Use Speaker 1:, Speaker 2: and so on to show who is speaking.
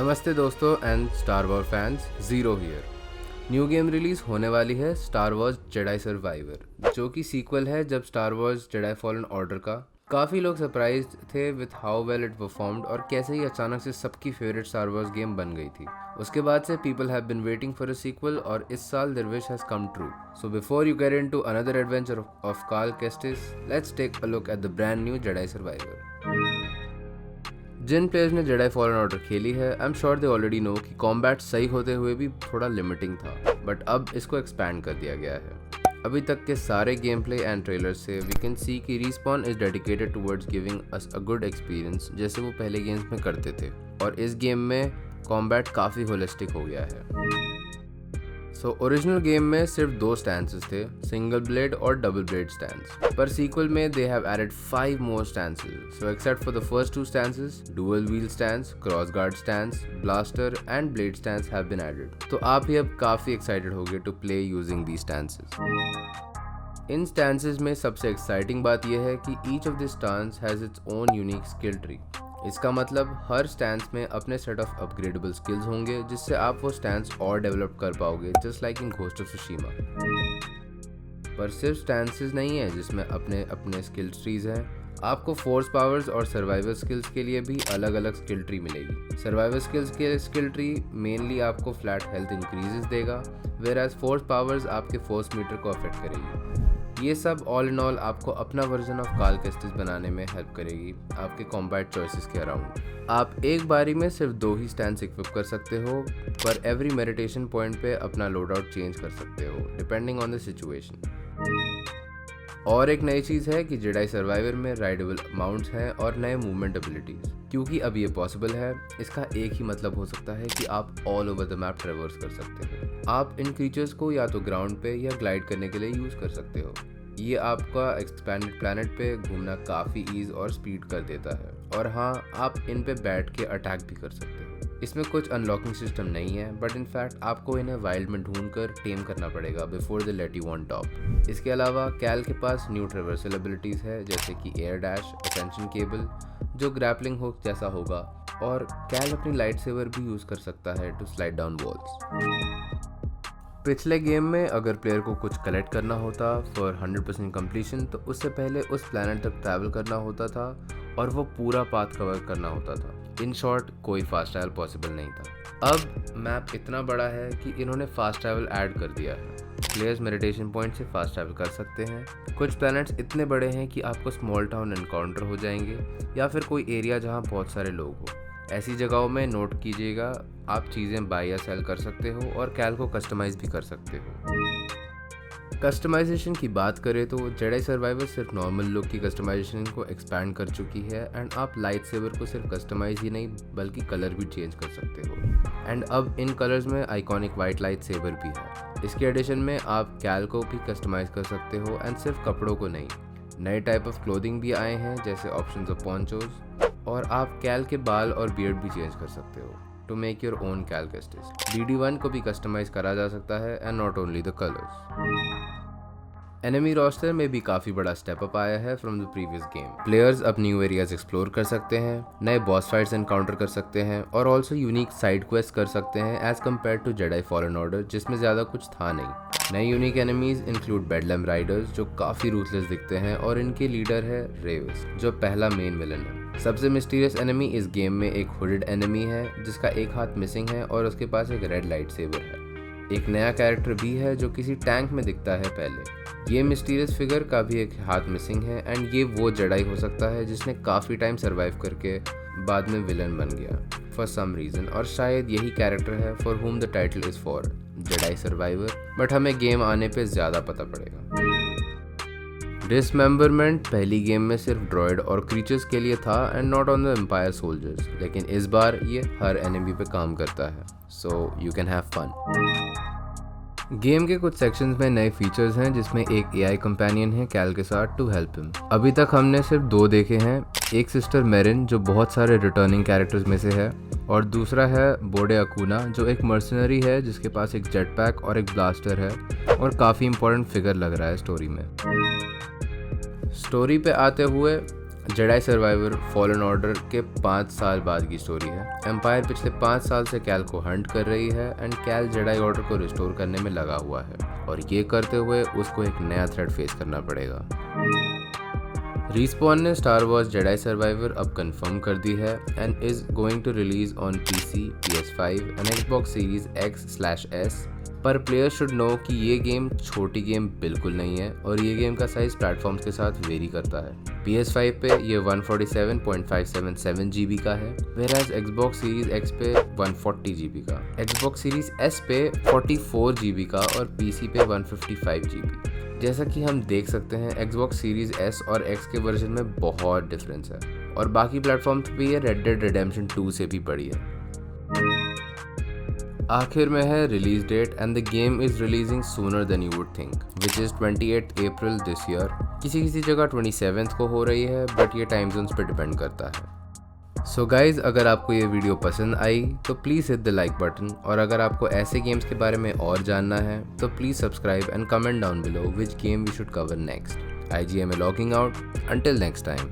Speaker 1: नमस्ते दोस्तों and star war fans, zero here. New game release होने वाली है स्टार वॉर्स जेडाई सर्वाइवर, जो कि सीक्वल है जब star Wars Jedi Fallen order का। काफ़ी लोग सरप्राइज थे with how well it performed और कैसे ही अचानक से सबकी फेवरेट स्टार वॉर्स गेम बन गई थी। उसके बाद से people have been waiting for a sequel और इस साल their wish has come true. So before you get into another adventure of Cal Kestis, let's take a look at the brand new Jedi Survivor. जिन players ने Jedi Fallen Order खेली है, I am sure they already know कि combat सही होते हुए भी थोड़ा लिमिटिंग था, बट अब इसको एक्सपैंड कर दिया गया है। अभी तक के सारे गेम प्ले एंड ट्रेलर से वी कैन सी कि respawn is dedicated towards giving us a good experience, जैसे वो पहले गेम्स में करते थे। और इस गेम में कॉम्बैट काफ़ी होलिस्टिक हो गया है। सो ओरिजिनल गेम में सिर्फ 2 स्टैंसेस थे, सिंगल ब्लेड और डबल ब्लेड स्टैंस, पर सीक्वल में they have added 5 more stances. So except for the first 2 stances, dual wheel stance, cross guard stance, blaster and blade stance have been added. तो आप ही अब काफ़ी excited होगे to play using the stances. इन stances में सबसे exciting बात यह है कि each of this stance has its own unique skill tree. इसका मतलब हर स्टैंस में अपने सेट ऑफ अपग्रेडेबल स्किल्स होंगे, जिससे आप वो स्टैंस और डेवलप कर पाओगे, just like in ghost of Tsushima. पर सिर्फ स्टैंसेस नहीं है जिसमें अपने अपने स्किल ट्रीज हैं। आपको फोर्स पावर्स और सर्वाइवल स्किल्स के लिए भी अलग अलग स्किल ट्री मिलेगी। सर्वाइवल स्किल्स के स्किल ट्री मेनली आपको फ्लैट हेल्थ इंक्रीजेस देगा, वेयर एज फोर्स पावर्स आपके फोर्स मीटर को अफेक्ट करेगी। ये सब ऑल इन ऑल आपको अपना वर्जन ऑफ कार्ल केस्टिस बनाने में हेल्प करेगी आपके कॉम्बैट चॉइसेस के अराउंड। आप एक बारी में सिर्फ 2 ही स्टैंस इक्विप कर सकते हो, पर एवरी मेडिटेशन पॉइंट पे अपना लोड आउट चेंज कर सकते हो डिपेंडिंग ऑन द सिचुएशन। और एक नई चीज़ है कि जेडाई सर्वाइवर में राइडेबल माउंट्स हैं और नए मूवमेंट एबिलिटीज़। क्योंकि अब ये पॉसिबल है, इसका एक ही मतलब हो सकता है कि आप ऑल ओवर द मैप ट्रेवर्स कर सकते हो। आप इन क्रीचर्स को या तो ग्राउंड पे या ग्लाइड करने के लिए यूज़ कर सकते हो। ये आपका एक्सपैंडेड प्लैनेट पे घूमना काफ़ी ईज और स्पीड कर देता है। और हाँ, आप इन पे बैठ के अटैक भी कर सकते हो। इसमें कुछ अनलॉकिंग सिस्टम नहीं है, बट इनफैक्ट आपको इन्हें वाइल्ड में ढूंढ कर टेम करना पड़ेगा before they let you on top. इसके अलावा कैल के पास न्यू ट्रेवर्सल एबिलिटीज़ है, जैसे कि एयर डैश, असेंशन केबल जो ग्रैपलिंग हुक जैसा होगा, और कैल अपनी लाइट सेवर भी यूज़ कर सकता है टू स्लाइड डाउन वॉल्स। पिछले गेम में अगर प्लेयर को कुछ कलेक्ट करना होता फॉर 100% कंप्लीशन, तो उससे पहले उस प्लैनेट तक ट्रैवल करना होता था और वो पूरा पाथ कवर करना होता था। इन शॉर्ट, कोई फास्ट ट्रैवल पॉसिबल नहीं था। अब मैप इतना बड़ा है कि इन्होंने फास्ट ट्रैवल ऐड कर दिया है। प्लेयर्स मेडिटेशन पॉइंट से फास्ट ट्रैवल कर सकते हैं। कुछ प्लैनेट्स इतने बड़े हैं कि आपको स्मॉल टाउन एनकाउंटर हो जाएंगे, या फिर कोई एरिया जहाँ बहुत सारे लोग हो। ऐसी जगहों में नोट कीजिएगा, आप चीज़ें बाय या सेल कर सकते हो और कैल को कस्टमाइज़ भी कर सकते हो। कस्टमाइजेशन की बात करें तो जेडाई सर्वाइवर सिर्फ नॉर्मल लुक की कस्टमाइजेशन को एक्सपैंड कर चुकी है, एंड आप लाइट सेवर को सिर्फ कस्टमाइज ही नहीं बल्कि कलर भी चेंज कर सकते हो। एंड अब इन कलर्स में आइकॉनिक वाइट लाइट सेवर भी है। इसके एडिशन में आप कैल को भी कस्टमाइज कर सकते हो, एंड सिर्फ कपड़ों को नहीं, नए टाइप ऑफ क्लोथिंग भी आए हैं, जैसे ऑप्शंस ऑफ पॉन्चोज, और आप कैल के बाल और बियर्ड भी चेंज कर सकते हो to make your own Cal Kestis. DD1 को भी कस्टमाइज करा जा सकता है, and not only the colours. Enemy roster में भी काफ़ी बड़ा स्टेप अप आया है from the previous game. Players अब न्यू एरियाज एक्सप्लोर कर सकते हैं, नए बॉस फाइट्स एनकाउंटर कर सकते हैं, और ऑल्सो यूनिक साइड क्वेस्ट कर सकते हैं as compared to Jedi Fallen Order, जिसमें ज़्यादा कुछ था नहीं। नए unique enemies include Bedlam Raiders, जो काफ़ी रूथलेस दिखते हैं, और इनके लीडर है रेवस, जो पहला मेन विलन है। सबसे मिस्टीरियस एनिमी इस गेम में एक हुडेड एनिमी है, जिसका एक हाथ मिसिंग है और उसके पास एक रेड लाइट सेवर है। एक नया कैरेक्टर भी है जो किसी टैंक में दिखता है पहले। ये मिस्टीरियस फिगर का भी एक हाथ मिसिंग है, एंड ये वो जेडाई हो सकता है जिसने काफ़ी टाइम सर्वाइव करके बाद में विलन बन गया फॉर सम रीज़न, और शायद यही कैरेक्टर है for whom the title is for Jedi survivor, but हमें गेम आने पे ज़्यादा पता पड़ेगा। डिसमेंबरमेंट पहली गेम में सिर्फ ड्रॉइड और क्रीचर्स के लिए था and not on the Empire soldiers, लेकिन इस बार ये हर एनिमी पे काम करता है, so you can have fun. Game के कुछ सेक्शंस में नए फीचर्स हैं, जिसमें एक AI कंपेनियन है कैल के साथ टू हेल्प हिम। अभी तक हमने सिर्फ 2 देखे हैं, एक सिस्टर मेरिन जो बहुत सारे रिटर्निंग कैरेक्टर्स में से है, और दूसरा है बोडे अकूना जो एक मर्सनरी है जिसके पास एक जेट पैक और एक ब्लास्टर है, और काफ़ी इंपॉर्टेंट फिगर लग रहा है स्टोरी में। स्टोरी पे आते हुए जेडाई सर्वाइवर फॉलन ऑर्डर के 5 साल बाद की स्टोरी है। एम्पायर पिछले 5 साल से कैल को हंट कर रही है एंड कैल जेडाई ऑर्डर को रिस्टोर करने में लगा हुआ है और ये करते हुए उसको एक नया थ्रेट फेस करना पड़ेगा। रिस्पॉन ने स्टार वॉर्स जेडाई सर्वाइवर अब कंफर्म कर दी है and is going to release on PC, PS5 and Xbox Series X/S, पर प्लेयर्स शुड नो कि ये गेम छोटी गेम बिल्कुल नहीं है और ये गेम का साइज प्लेटफॉर्म्स के साथ वेरी करता है। PS5 पे ये 147.577 GB का है, whereas Xbox Series X पे 140 GB का, Xbox Series S पे 44 GB का और PC पे 155 GB। जैसा कि हम देख सकते हैं Xbox Series S और X के वर्जन में बहुत डिफरेंस है और बाकी प्लेटफॉर्म्स पे ये Red Dead Redemption 2 से भी बड़ी है। आखिर में है release date and the game is releasing sooner than you would think, which is 28 April this year. किसी किसी जगह 27 को हो रही है, बट ये टाइम जोन्स पे डिपेंड करता है। सो गाइज, अगर आपको ये वीडियो पसंद आई तो please hit the like button, और अगर आपको ऐसे गेम्स के बारे में और जानना है तो please subscribe and comment down below which game we should cover next. IGMA logging out. Until next time.